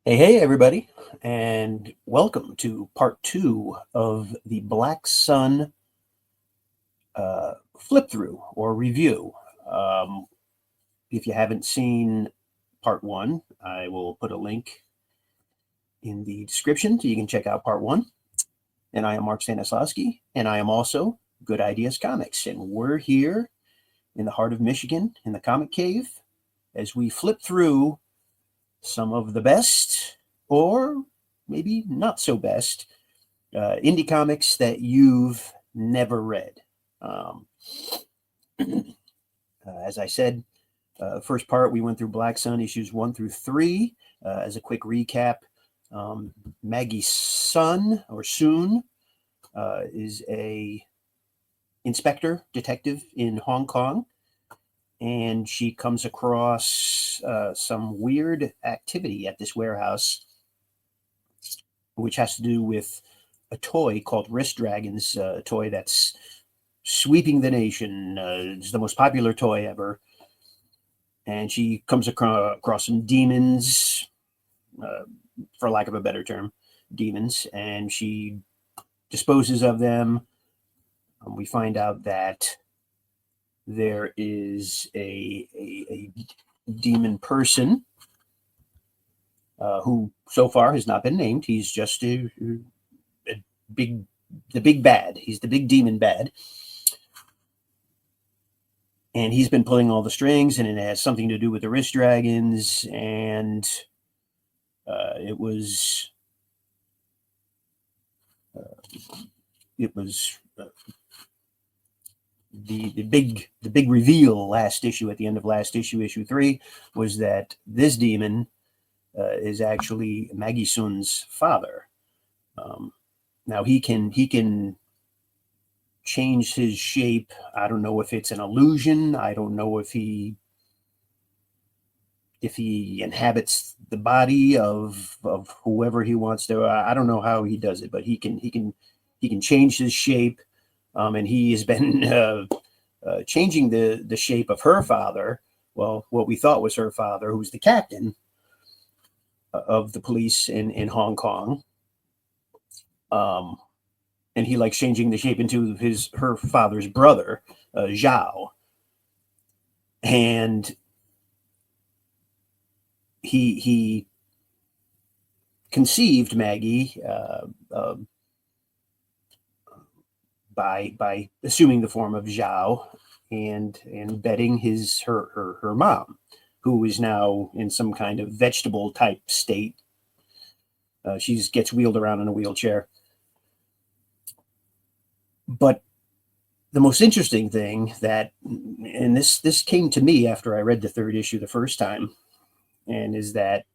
Hey, everybody, and welcome to part two of the Black Sun flip through or review. Um, if you haven't seen part one, I will put a link in the description so you can check out part one. And I am Mark Stanislawski, and I am also Good Ideas Comics, and we're here in the heart of Michigan in the Comic Cave as we flip through some of the best, or maybe not so best, indie comics that you've never read. Um, as I said, first part, we went through Black Sun issues 1 through 3. As a quick recap, Maggie Sun, or Soon, is a inspector detective in Hong Kong, and she comes across some weird activity at this warehouse, which has to do with a toy called Wrist Dragons, a toy that's sweeping the nation. It's the most popular toy ever. And she comes across some demons, for lack of a better term, demons, and she disposes of them. We find out that there is a demon person who so far has not been named. He's just the big bad. He's the big demon bad. And he's been pulling all the strings, and it has something to do with the Wrist Dragons. And it was the big reveal last issue, at the end of last issue 3, was that this demon is actually Maggie Sun's father. Now he can change his shape. I don't know if it's an illusion. I don't know if he inhabits the body of whoever he wants to. I don't know how he does it, but he can change his shape, and he has been changing the shape of her father. Well, what we thought was her father, who's the captain of the police in Hong Kong. And he likes changing the shape into her father's brother, Zhao. And he conceived Maggie by assuming the form of Zhao and bedding her mom, who is now in some kind of vegetable type state. She gets wheeled around in a wheelchair. But the most interesting thing and this came to me after I read the third issue the first time, and is that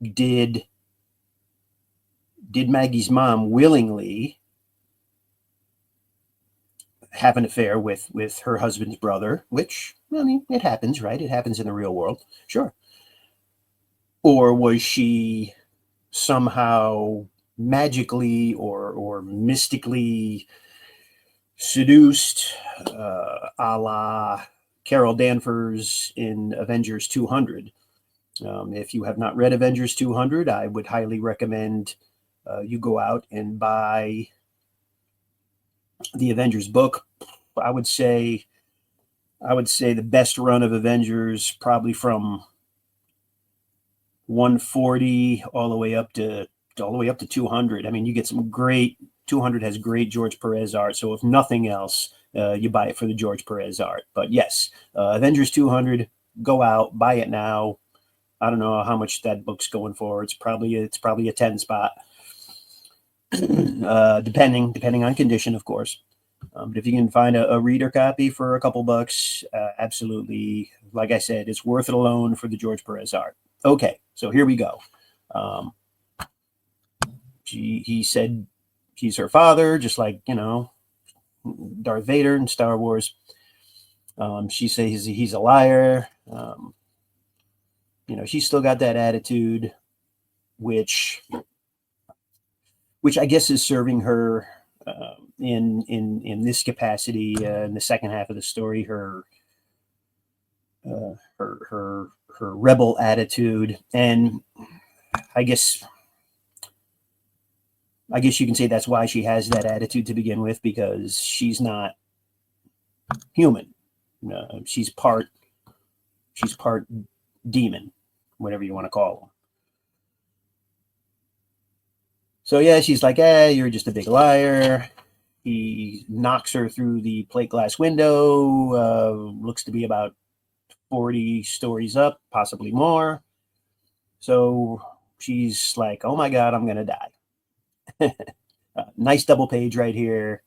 did Maggie's mom willingly have an affair with her husband's brother, which, I mean, it happens, right? It happens in the real world, sure. Or was she somehow magically or mystically seduced, a la Carol Danvers in Avengers 200? If you have not read Avengers 200, I would highly recommend you go out and buy the Avengers book. I would say the best run of Avengers, probably from 140 all the way up to 200. I mean, you get some great. 200 has great George Perez art, so if nothing else, you buy it for the George Perez art. But yes, Avengers 200, go out, buy it now. I don't know how much that book's going for. It's probably a 10 spot, depending on condition, of course. But if you can find a reader copy for a couple bucks, absolutely. Like I said, it's worth it alone for the George Perez art. Okay, so here we go. He said he's her father, just like, Darth Vader in Star Wars. She says he's a liar. She's still got that attitude, which I guess is serving her in this capacity. In the second half of the story, her rebel attitude. And I guess you can say that's why she has that attitude to begin with, because she's not human. She's part demon, whatever you want to call them. So yeah, she's like, you're just a big liar. He knocks her through the plate glass window, looks to be about 40 stories up, possibly more. So she's like, oh my God, I'm going to die. Nice double page right here.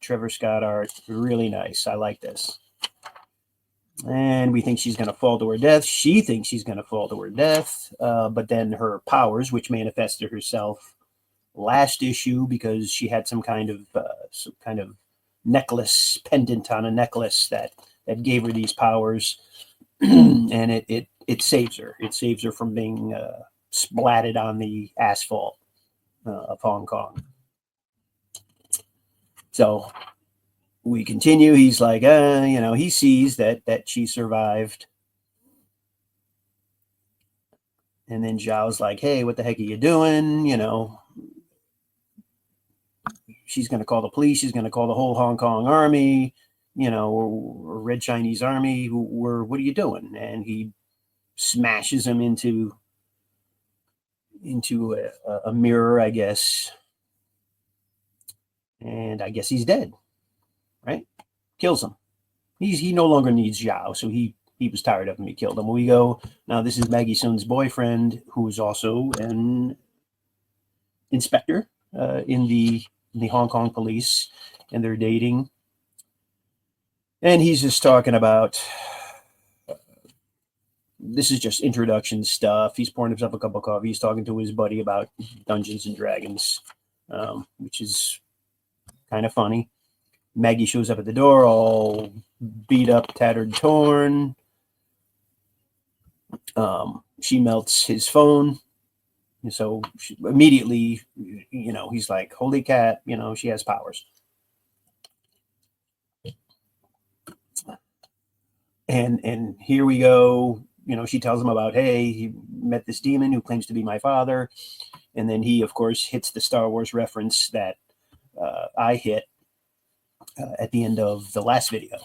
Trevor Scott art, really nice. I like this. And we think she's going to fall to her death. She thinks she's going to fall to her death. But then her powers, which manifested herself last issue because she had some kind of necklace, pendant on a necklace that gave her these powers. And it saves her. It saves her from being splatted on the asphalt of Hong Kong. So we continue. He's like, he sees that she survived. And then Zhao's like, hey, what the heck are you doing? She's going to call the police. She's going to call the whole Hong Kong army, or Red Chinese army. What are you doing? And he smashes him into a mirror, I guess. And I guess he's dead, right? Kills him. He no longer needs Zhao, so he was tired of him. He killed him. We go, now this is Maggie Sun's boyfriend, who is also an inspector in the Hong Kong police, and they're dating. And he's just talking about, this is just introduction stuff. He's pouring himself a cup of coffee. He's talking to his buddy about Dungeons and Dragons, which is kind of funny. Maggie shows up at the door, all beat up, tattered, torn. She melts his phone. So immediately, he's like, holy cat, she has powers. And here we go. She tells him about, hey, he met this demon who claims to be my father. And then he, of course, hits the Star Wars reference that I hit at the end of the last video.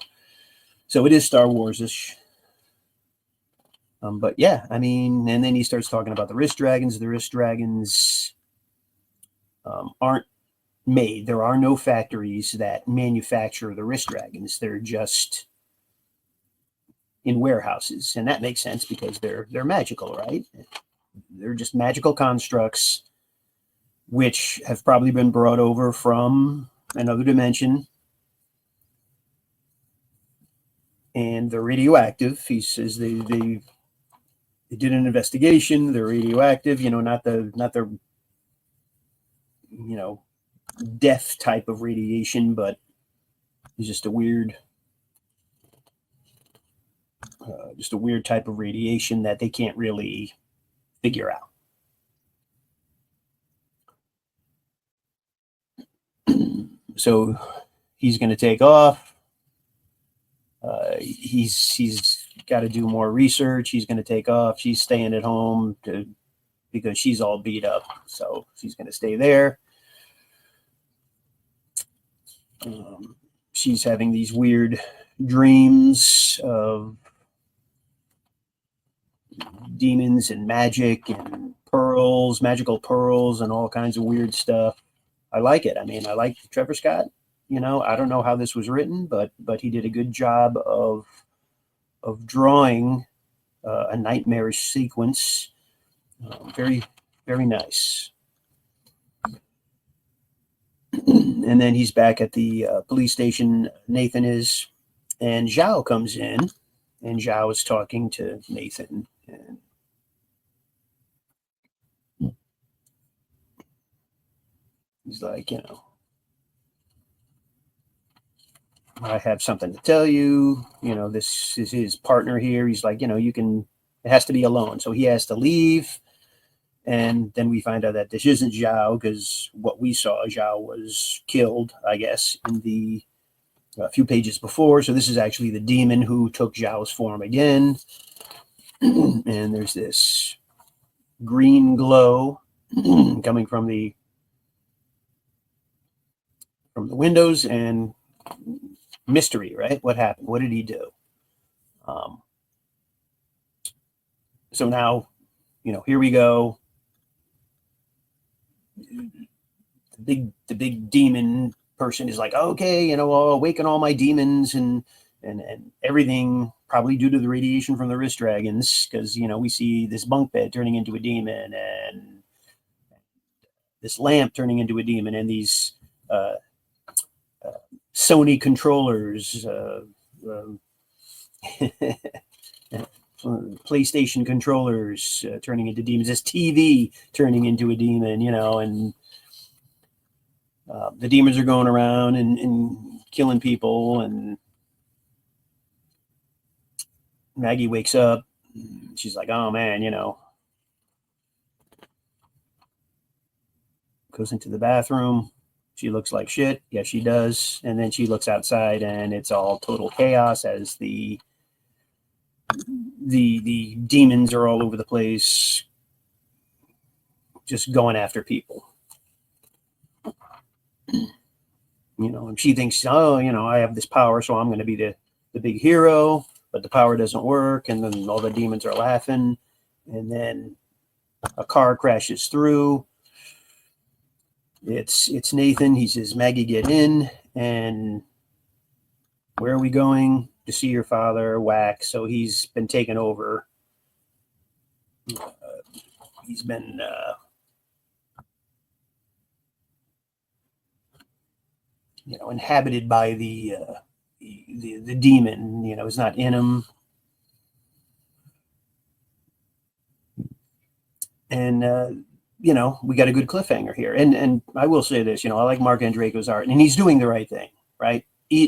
So it is Star Wars-ish. But yeah, and then he starts talking about the wrist dragons. The wrist dragons aren't made. There are no factories that manufacture the wrist dragons. They're just in warehouses. And that makes sense because they're magical, right? They're just magical constructs which have probably been brought over from another dimension. And they're radioactive. He says they did an investigation. They're radioactive. Not the death type of radiation, but it's just a weird type of radiation that they can't really figure out. So he's going to take off. He's got to do more research. He's going to take off. She's staying at home because she's all beat up. So she's going to stay there. She's having these weird dreams of demons and magic and pearls, magical pearls, and all kinds of weird stuff. I like it. I like Trevor Scott. I don't know how this was written, but he did a good job of drawing a nightmarish sequence. Very, very nice. And then he's back at the police station. Nathan is, and Zhao comes in, and Zhao is talking to Nathan. And he's like, I have something to tell you. This is his partner here. He's like, it has to be alone. So he has to leave. And then we find out that this isn't Zhao, because what we saw, Zhao was killed, I guess, in a few pages before. So this is actually the demon who took Zhao's form again. And there's this green glow coming from the windows, and mystery, right? What happened? What did he do? So now, here we go. The big demon person is like, okay, I'll awaken all my demons and everything, probably due to the radiation from the wrist dragons, because we see this bunk bed turning into a demon, and this lamp turning into a demon, and these Sony controllers, PlayStation controllers turning into demons, this TV turning into a demon, and the demons are going around and killing people, and Maggie wakes up. She's like, oh man, goes into the bathroom. She looks like shit. Yeah, she does. And then she looks outside, and it's all total chaos as the demons are all over the place, just going after people. And she thinks, I have this power, so I'm going to be the big hero, but the power doesn't work. And then all the demons are laughing. And then a car crashes through. It's Nathan. He says, Maggie, get in. And where are we going? To see your father, whack. So he's been taken over. He's been inhabited by the demon. It's not in him. And we got a good cliffhanger here. And I will say this, I like Marc Andreyko's art, and he's doing the right thing, right?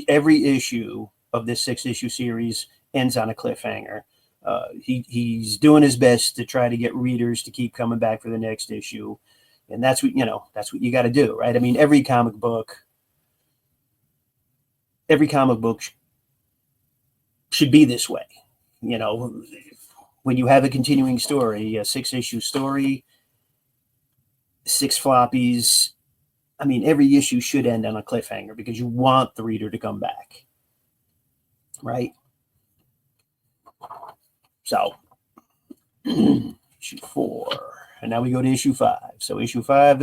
Every issue of this 6-issue series ends on a cliffhanger. He's doing his best to try to get readers to keep coming back for the next issue. And that's what you got to do, right? I mean, every comic book should be this way. When you have a continuing story, a 6-issue story, 6 floppies, I mean, every issue should end on a cliffhanger because you want the reader to come back, right? So, issue 4, and now we go to issue 5. So issue 5,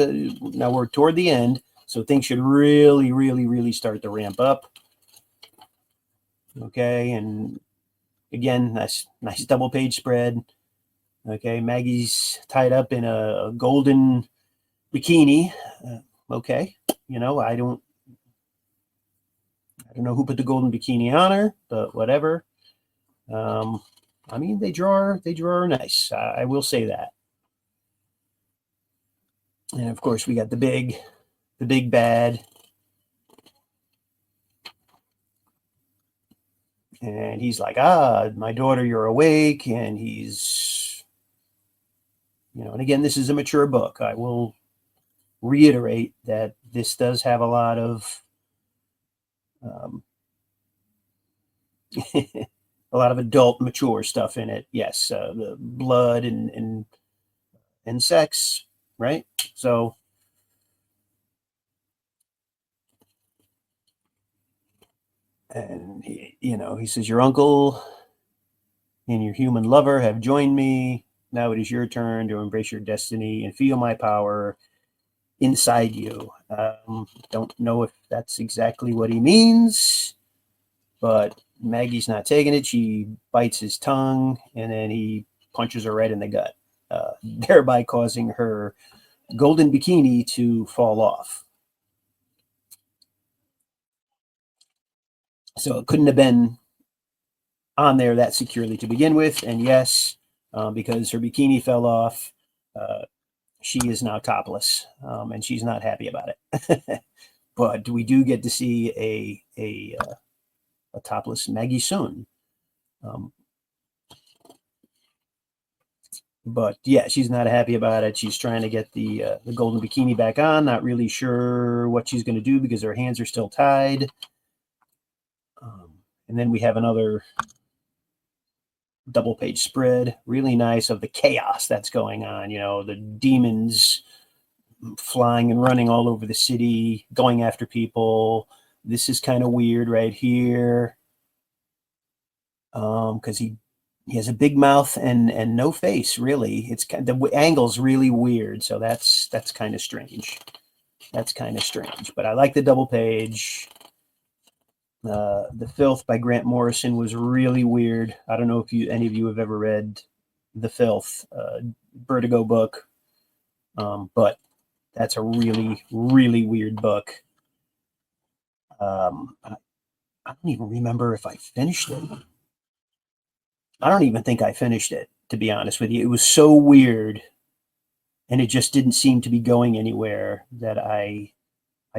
now we're toward the end, so things should really, really, really start to ramp up. Okay, and again, nice double-page spread. Okay, Maggie's tied up in a golden bikini. Okay, I don't know who put the golden bikini on her, but whatever. I mean, they draw her nice. I will say that. And of course, we got the big bad. And he's like, my daughter, you're awake. And he's, and again, this is a mature book. I will reiterate that this does have a lot of adult, mature stuff in it. Yes, the blood and sex, right? So, and he says, your uncle and your human lover have joined me. Now it is your turn to embrace your destiny and feel my power inside you. Don't know if that's exactly what he means, but Maggie's not taking it. She bites his tongue, and then he punches her right in the gut, thereby causing her golden bikini to fall off. So it couldn't have been on there that securely to begin with. And yes, because her bikini fell off, she is now topless, and she's not happy about it. But we do get to see a topless Maggie soon. But yeah, she's not happy about it. She's trying to get the golden bikini back on, not really sure what she's going to do because her hands are still tied. And then we have another double page spread, really nice, of the chaos that's going on. The demons flying and running all over the city, going after people. This is kind of weird right here, because he has a big mouth and no face, really. It's the angle's really weird, so that's kind of strange. That's kind of strange, but I like the double page. The Filth by Grant Morrison was really weird. I don't know if any of you have ever read The Filth, Vertigo book, but that's a really, really weird book. I don't even remember if I finished it. I don't even think I finished it, to be honest with you. It was so weird, and it just didn't seem to be going anywhere, that I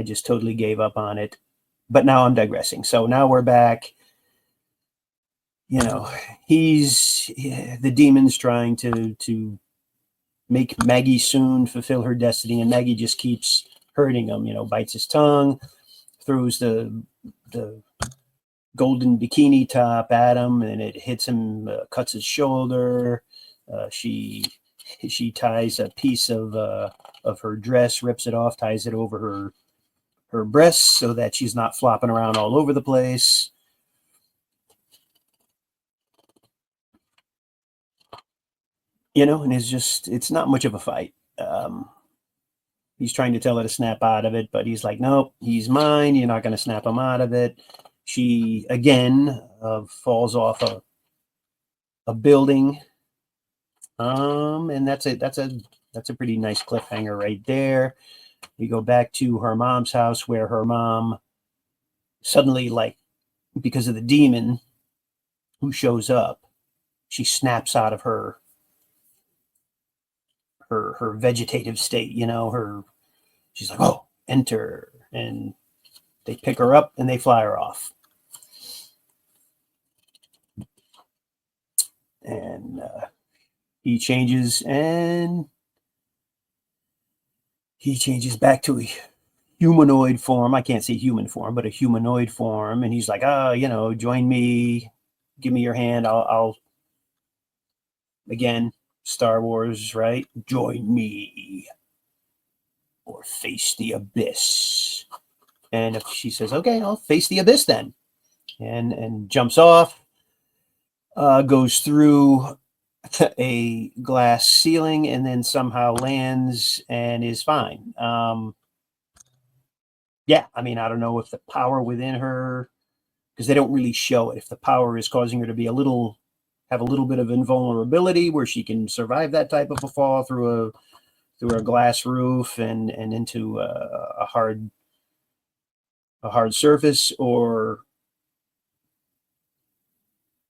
just totally gave up on it. But now I'm digressing. So now we're back. The demon's trying to make Maggie soon fulfill her destiny, and Maggie just keeps hurting him. Bites his tongue, throws the golden bikini top at him, and it hits him, cuts his shoulder. She ties a piece of her dress, rips it off, ties it over her breasts so that she's not flopping around all over the place. And it's not much of a fight. He's trying to tell her to snap out of it, but he's like, nope, he's mine. You're not going to snap him out of it. She, again, falls off a building. And that's a pretty nice cliffhanger right there. We go back to her mom's house, where her mom suddenly, because of the demon who shows up, she snaps out of her vegetative state. She's like, oh, enter, and they pick her up and they fly her off. And he changes back to a humanoid form. I can't say human form, but a humanoid form. And he's like, join me, give me your hand. I'll again, Star Wars, right? Join me or face the abyss. And if she says, okay, I'll face the abyss then, and jumps off, goes through a glass ceiling, and then somehow lands and is fine. Yeah, I don't know if the power within her, because they don't really show it, if the power is causing her to be have a little bit of invulnerability where she can survive that type of a fall through a glass roof and into a hard surface, or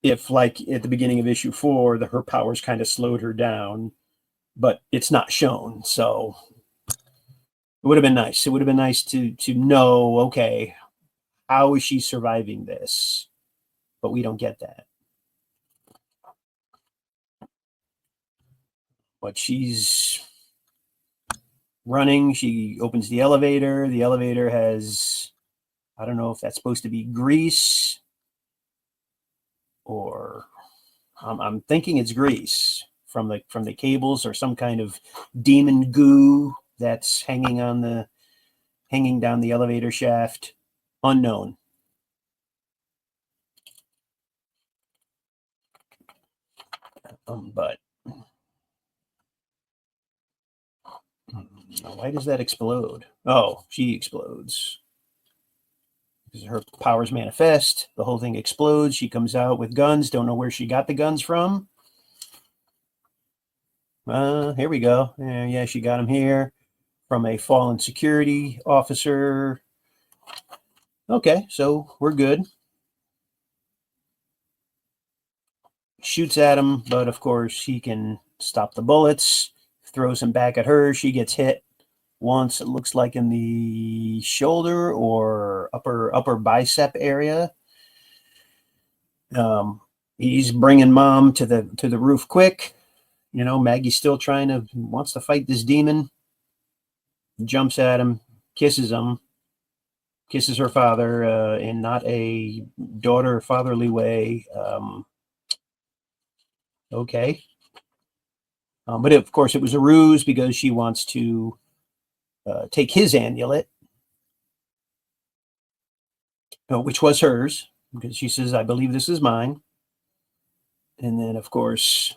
if, like at the beginning of issue 4, her powers kind of slowed her down, but it's not shown. So it would have been nice. It would have been nice to know, okay, how is she surviving this? But we don't get that. But she's running. She opens the elevator. The elevator has, I don't know if that's supposed to be grease, or I'm thinking it's grease from the cables, or some kind of demon goo that's hanging down the elevator shaft. Unknown. But why does that explode? Oh, she explodes. Because her powers manifest. The whole thing explodes. She comes out with guns. Don't know where she got the guns from. Here we go. Yeah, she got them here from a fallen security officer. Okay, so we're good. Shoots at him, but of course he can stop the bullets. Throws him back at her. She gets hit once, it looks like in the shoulder or upper bicep area. He's bringing mom to the roof quick. Maggie's still wants to fight this demon. Jumps at him, kisses him, kisses her father in not a daughter fatherly way. Okay. But of course, it was a ruse because she wants to take his amulet, which was hers, because she says, I believe this is mine. And then, of course,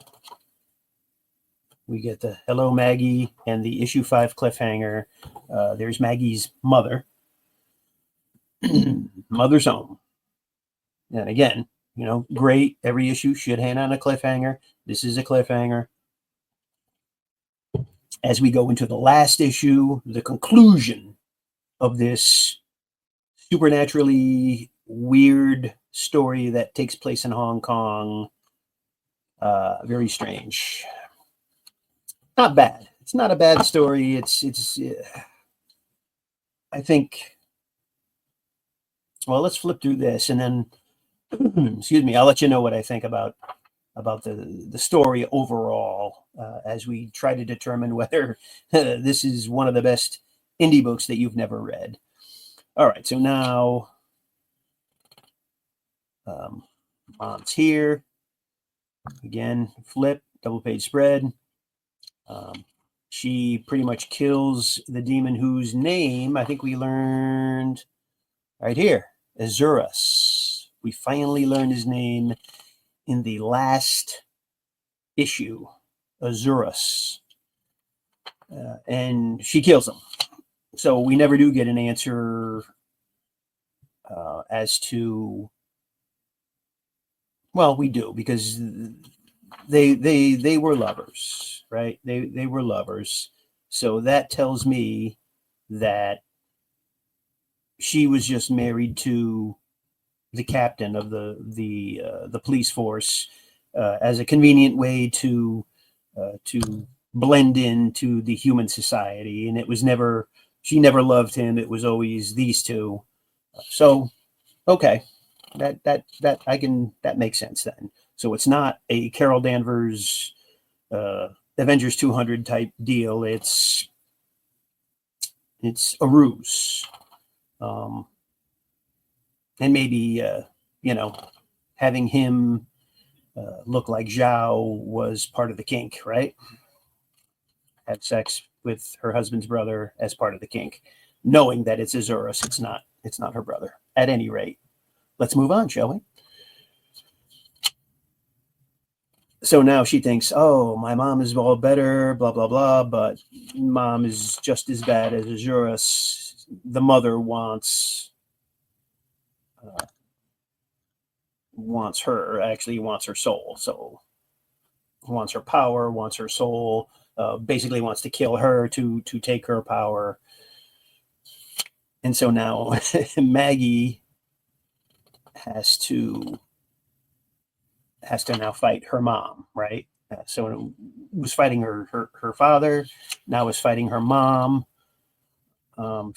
we get the hello, Maggie, and the issue 5 cliffhanger. There's Maggie's mother, mother's home. And again, great. Every issue should end on a cliffhanger. This is a cliffhanger. As we go into the last issue, the conclusion of this supernaturally weird story that takes place in Hong Kong. Very strange. Not bad. It's not a bad story. It's. I think. Well, let's flip through this, and then, excuse me, I'll let you know what I think about the story overall, as we try to determine whether this is one of the best indie books that you've never read. All right, so now Mom's here. Again, flip, double page spread. She pretty much kills the demon whose name I think we learned right here, Azurus. We finally learned his name in the last issue, Azurus. And she kills him. So we never do get an answer as to, well, we do, because they were lovers, right? They were lovers. So that tells me that she was just married to the captain of the police force as a convenient way to blend into the human society, and it was never, she never loved him. It was always these two. So okay, that makes sense then. So it's not a Carol Danvers Avengers 200 type deal. It's a ruse. And maybe, having him look like Zhao was part of the kink, right? Had sex with her husband's brother as part of the kink, knowing that it's Azurus. It's not her brother. At any rate, let's move on, shall we? So now she thinks, oh, my mom is all better, blah, blah, blah, but mom is just as bad as Azurus. The mother wants her soul. So wants her power, wants her soul, basically wants to kill her to take her power. And so now Maggie has to now fight her mom, right? So it was fighting her father, now is fighting her mom.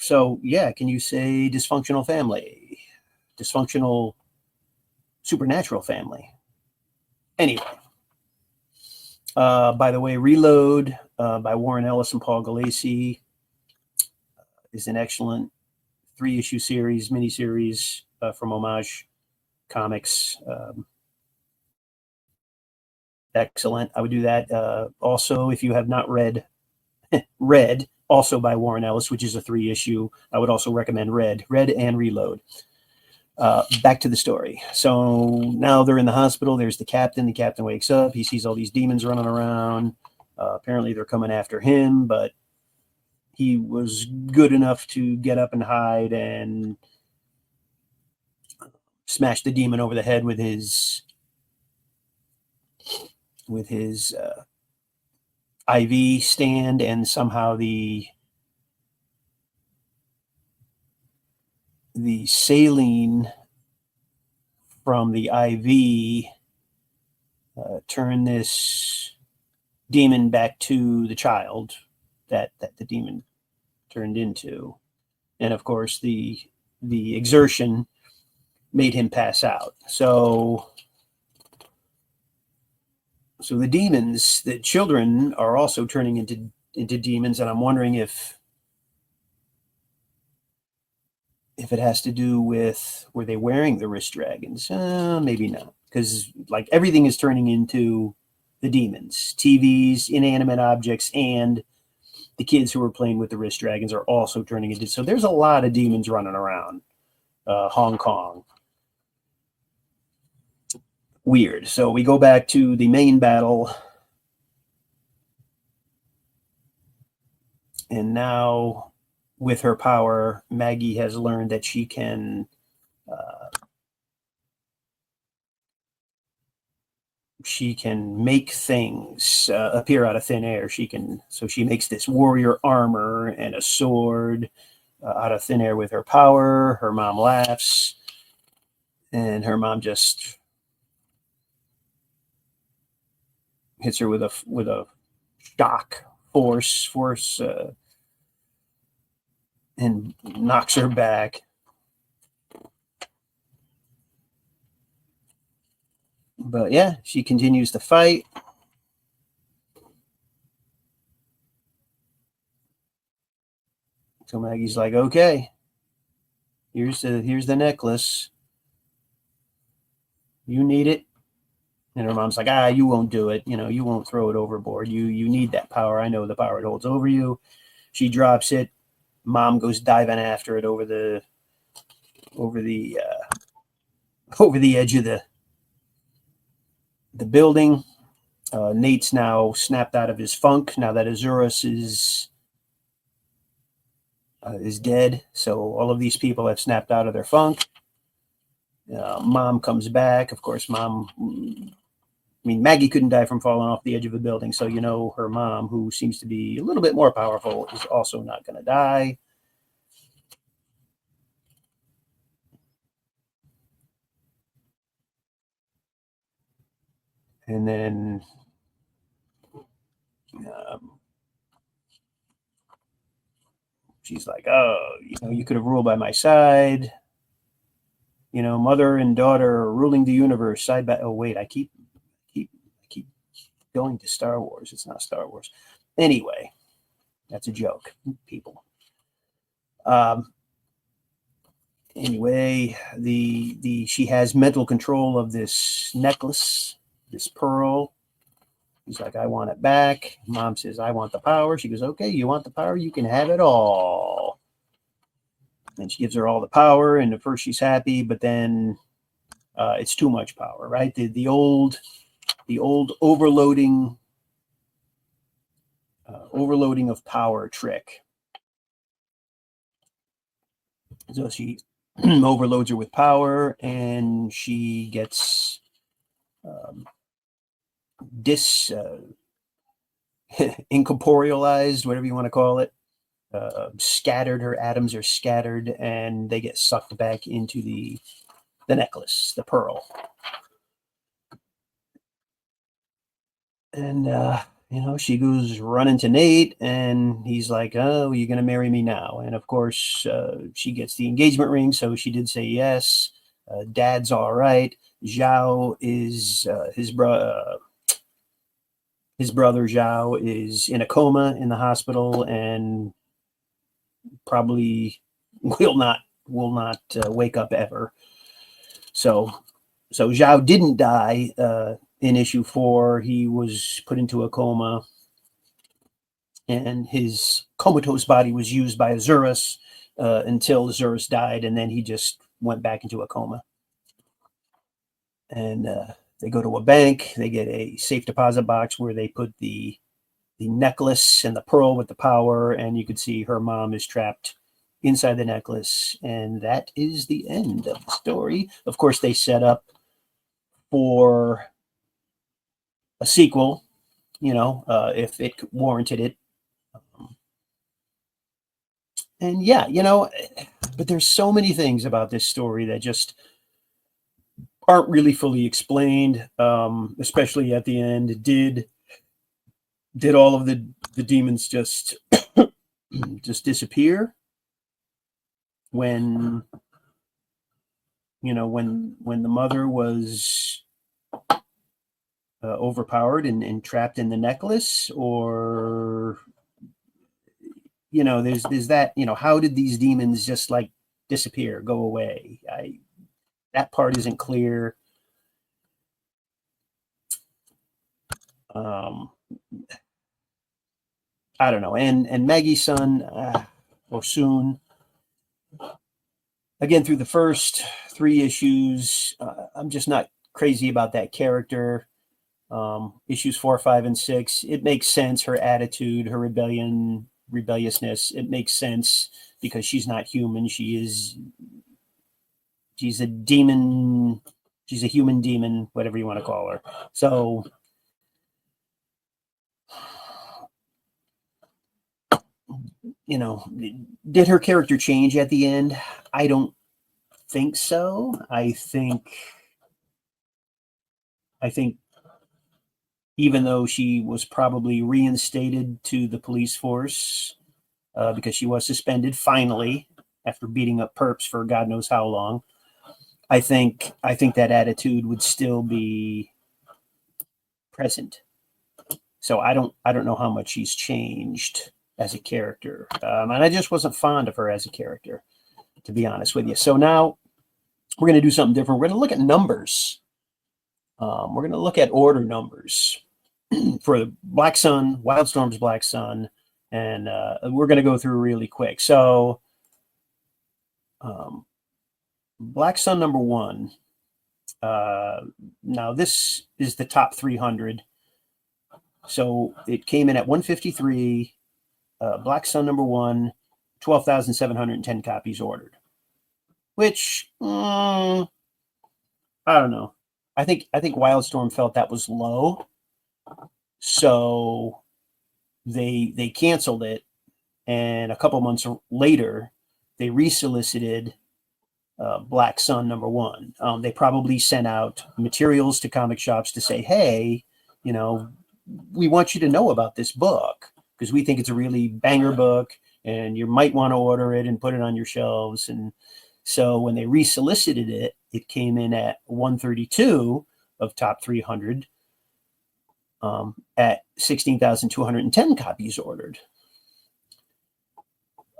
So yeah, can you say dysfunctional family? Dysfunctional supernatural family. Anyway, by the way, Reload by Warren Ellis and Paul Gulacy is an excellent 3-issue series, miniseries from Homage Comics. Excellent. I would do that. Also, if you have not read Red, also by Warren Ellis, which is a 3-issue, I would also recommend Red and Reload. Back to the story. So now they're in the hospital. There's the captain. The captain wakes up. He sees all these demons running around. Apparently they're coming after him, but he was good enough to get up and hide and smash the demon over the head with his IV stand, and somehow the saline from the IV turned this demon back to the child that the demon turned into. And of course the exertion made him pass out. So the demons, the children, are also turning into demons, and I'm wondering if it has to do with, were they wearing the wrist dragons? Maybe not, because like everything is turning into the demons. TVs, inanimate objects, and the kids who are playing with the wrist dragons are also turning into. So there's a lot of demons running around Hong Kong. Weird. So we go back to the main battle. And now, with her power, Maggie has learned that she can make things appear out of thin air. So she makes this warrior armor and a sword out of thin air with her power. Her mom laughs, and her mom just hits her with a shock force and knocks her back. But yeah, she continues to fight. So Maggie's like, okay, here's the necklace. You need it. And her mom's like, you won't do it. You won't throw it overboard. You need that power. I know the power it holds over you. She drops it. Mom goes diving after it over the edge of the building. Nate's now snapped out of his funk now that Azurus is dead. So all of these people have snapped out of their funk. Mom comes back. Of course, Maggie couldn't die from falling off the edge of a building. So, her mom, who seems to be a little bit more powerful, is also not going to die. And then she's like, you could have ruled by my side. Mother and daughter are ruling the universe side by. Oh, wait, I keep going to Star Wars. It's not Star Wars. Anyway, that's a joke, people. Anyway, she has mental control of this necklace, this pearl. He's like, I want it back. Mom says, I want the power. She goes, okay, you want the power? You can have it all. And she gives her all the power. And at first she's happy, but then it's too much power, right? The old overloading of power trick. So she overloads her with power, and she gets incorporealized, whatever you want to call it. Scattered. Her atoms are scattered, and they get sucked back into the necklace, the pearl. And she goes running to Nate, and he's like, oh, you're going to marry me now. And of course, she gets the engagement ring, so she did say yes. Dad's all right. Zhao is his brother Zhao is in a coma in the hospital, and probably will not wake up ever. So Zhao didn't die in issue 4. He was put into a coma, and his comatose body was used by Azurus until Azurus died, and then he just went back into a coma. And they go to a bank. They get a safe deposit box where they put the necklace and the pearl with the power, and you could see her mom is trapped inside the necklace, and that is the end of the story. Of course, they set up for a sequel, if it warranted it. And yeah, but there's so many things about this story that just aren't really fully explained, especially at the end. Did all of the demons just disappear when the mother was overpowered and trapped in the necklace? Or there's that, how did these demons just like disappear, go away? That part isn't clear. Um, I don't know. And Maggie's son, or soon. Again, through the first 3 issues, I'm just not crazy about that character. Issues 4, 5, and 6, it makes sense. Her attitude, her rebelliousness, it makes sense because she's not human. She's a demon. She's a human demon, whatever you want to call her. So, you know, did her character change at the end? I don't think so. I think even though she was probably reinstated to the police force because she was suspended finally after beating up perps for God knows how long, I think that attitude would still be present. So I don't know how much she's changed as a character, and I just wasn't fond of her as a character, to be honest with you. So now we're going to do something different. We're going to look at numbers. We're going to look at order numbers for Black Sun, Wildstorm's Black Sun, and we're going to go through really quick. So Black Sun number 1. Now this is the top 300. So it came in at 153. Black Sun number 1, 12,710 copies ordered. Which I don't know. I think Wildstorm felt that was low, so they canceled it, and a couple months later they resolicited Black Sun number 1. They probably sent out materials to comic shops to say, hey, you know, we want you to know about this book because we think it's a really banger book and you might want to order it and put it on your shelves. And so when they resolicited it, it came in at 132 of top 300 at 16,210 copies ordered.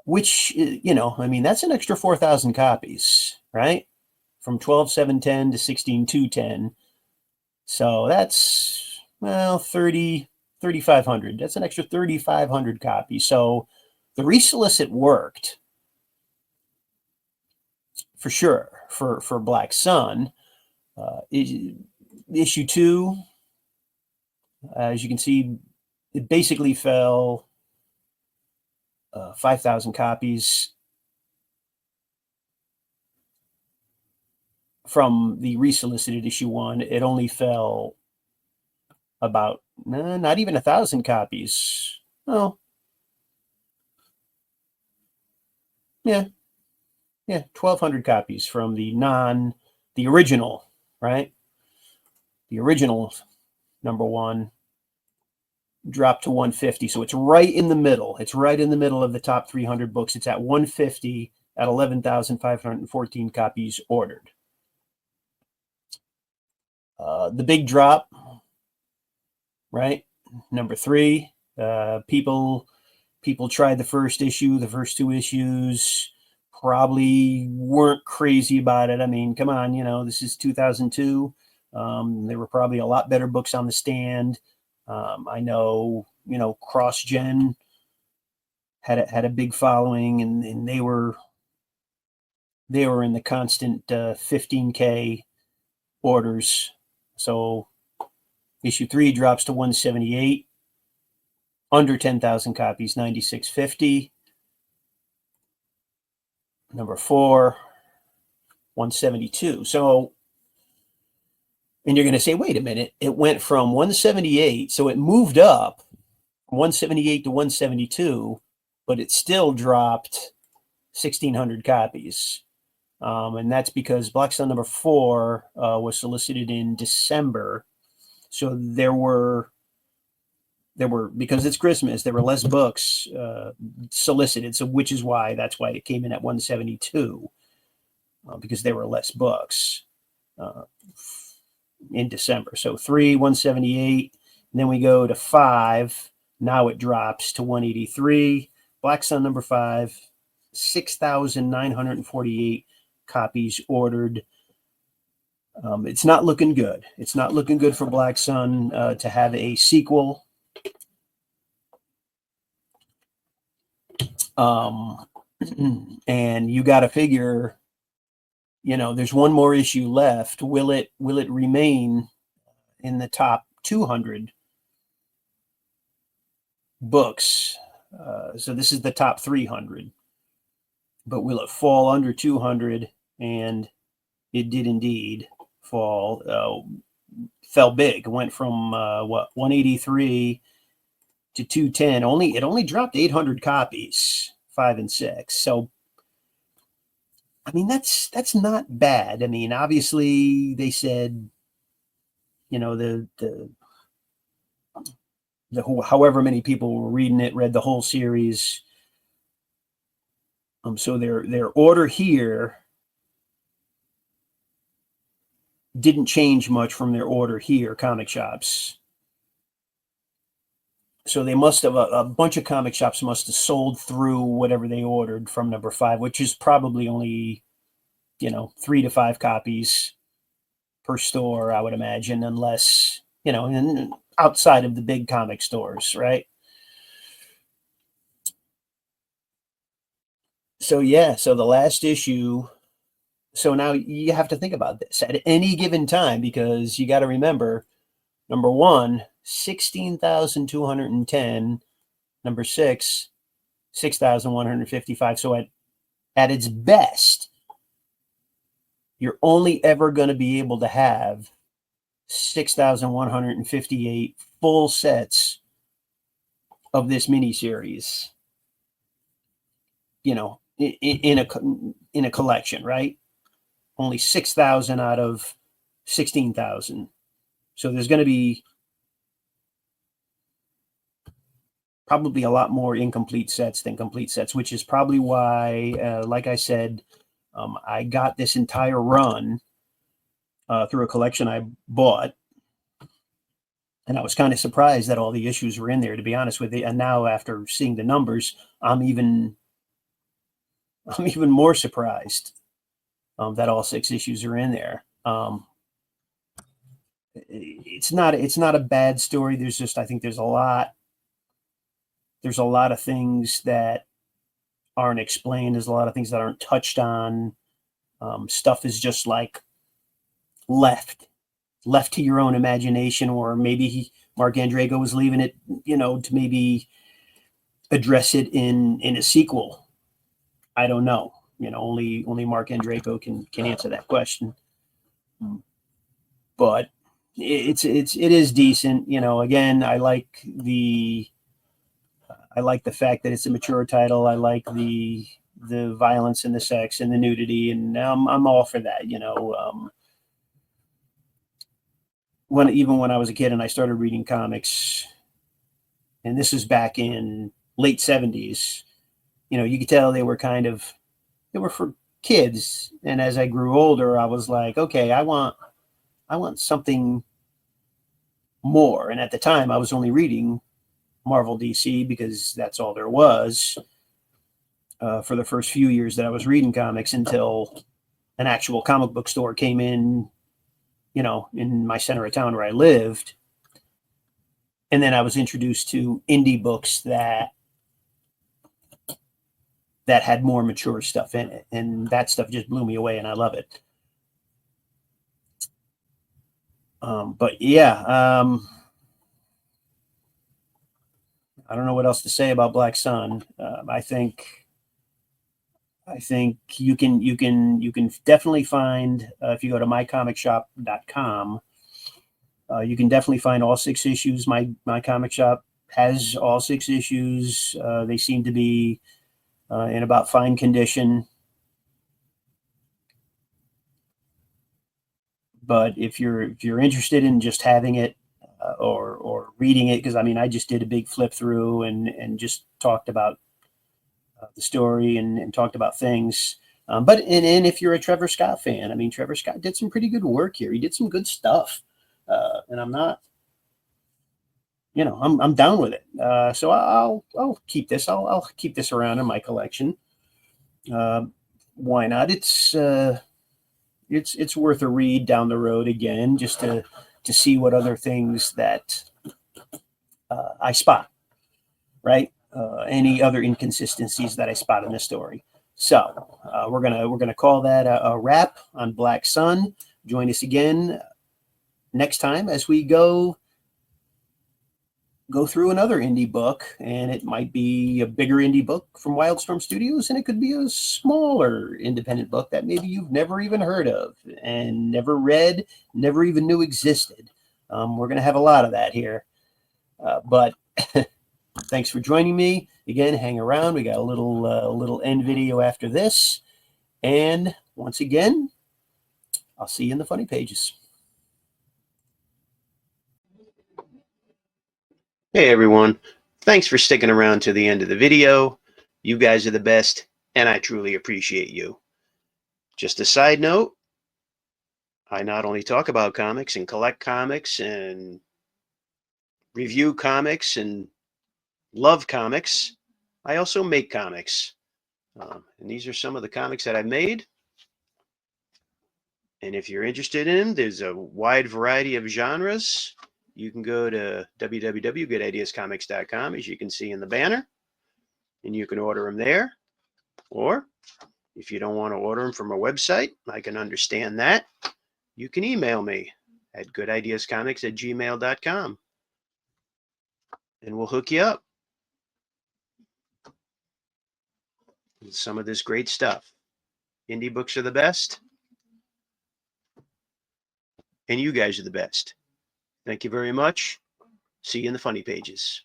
Which, you know, I mean, that's an extra 4,000 copies, right? From 12,710 to 16,210. So that's, well, 3,500. That's an extra 3,500 copies. So the resolicit worked for sure for Black Sun. Issue 2, as you can see, it basically fell 5,000 copies from the resolicited issue 1. It only fell about not even 1,000 copies. Oh, yeah, 1,200 copies from the original, right? The original number 1 dropped to 150. So it's right in the middle. It's right in the middle of the top 300 books. It's at 150 at 11,514 copies ordered. The big drop, right? Number 3, people tried the first 2 issues, probably weren't crazy about it. I mean, come on, you know, this is 2002. There were probably a lot better books on the stand. I know, you know, CrossGen had a big following, and they were in the constant 15K orders. So issue 3 drops to 178, under 10,000 copies, 9,650. Number 4, 172. So, and you're going to say, wait a minute, it went from 178, so it moved up from 178 to 172, but it still dropped 1,600 copies. And that's because Black Sun number 4 was solicited in December. So there were, because it's Christmas, there were less books solicited. So that's why it came in at 172, because there were less books in December. So 3, 178, and then we go to 5. Now it drops to 183. Black Sun number 5, 6,948 copies ordered. It's not looking good. It's not looking good for Black Sun to have a sequel. And you got to figure, there's one more issue left. Will it remain in the top 200 books? So this is the top 300, but will it fall under 200? And it did indeed fall. Fell big. It went from 183 to 210. It only dropped 800 copies, 5 and 6. So I mean, that's not bad. I mean, obviously they said, the however many people were reading it, read the whole series. So their order here didn't change much from their order here, comic shops. So they must have, a bunch of comic shops must have sold through whatever they ordered from number 5, which is probably only, 3 to 5 copies per store, I would imagine, unless, outside of the big comic stores, right? So the last issue. So now you have to think about this at any given time, because you got to remember, number 1, 16,210. Number 6, 6,155. So at its best, you're only ever going to be able to have 6,158 full sets of this miniseries, in a collection, right? Only 6,000 out of 16,000. So there's going to be probably a lot more incomplete sets than complete sets, which is probably why, like I said, I got this entire run through a collection I bought. And I was kind of surprised that all the issues were in there, to be honest with you. And now, after seeing the numbers, I'm even more surprised that all 6 issues are in there. It's not a bad story. There's just, I think there's a lot of things that aren't explained. There's a lot of things that aren't touched on. Stuff is just like left to your own imagination, or maybe Marc Andreyko was leaving it, to maybe address it in a sequel. I don't know. Only Marc Andreyko can answer that question. But it is decent. Again, I like the fact that it's a mature title. I like the violence and the sex and the nudity, and I'm all for that. When I was a kid and I started reading comics, and this is back in late 70s, you could tell they were for kids. And as I grew older, I was like, okay, I want something more. And at the time, I was only reading Marvel, DC, because that's all there was for the first few years that I was reading comics, until an actual comic book store came in, in my center of town where I lived. And then I was introduced to indie books that had more mature stuff in it. And that stuff just blew me away, and I love it. But yeah, I don't know what else to say about Black Sun. I think you can definitely find, if you go to mycomicshop.com, you can definitely find all 6 issues. My comic shop has all 6 issues. They seem to be in about fine condition. But if you're interested in just having it or reading it, because I just did a big flip through and just talked about the story and talked about things. But if you're a Trevor Scott fan, Trevor Scott did some pretty good work here. He did some good stuff, and I'm not, I'm down with it. So I'll keep this. I'll keep this around in my collection. Why not? It's it's worth a read down the road again, just to see what other things that I spot, right? Any other inconsistencies that I spot in the story. So we're gonna call that a wrap on Black Sun. Join us again next time as we go through another indie book, and it might be a bigger indie book from Wildstorm Studios, and it could be a smaller independent book that maybe you've never even heard of and never read, never even knew existed. We're going to have a lot of that here, but thanks for joining me again. Hang around. We got a little end video after this, and once again, I'll see you in the funny pages. Hey everyone, thanks for sticking around to the end of the video. You guys are the best, and I truly appreciate you. Just a side note, I not only talk about comics and collect comics and review comics and love comics, I also make comics. And these are some of the comics that I've made. And if you're interested in them, there's a wide variety of genres. You can go to www.goodideascomics.com, as you can see in the banner, and you can order them there. Or if you don't want to order them from a website, I can understand that. You can email me at goodideascomics@gmail.com, and we'll hook you up with some of this great stuff. Indie books are the best, and you guys are the best. Thank you very much. See you in the funny pages.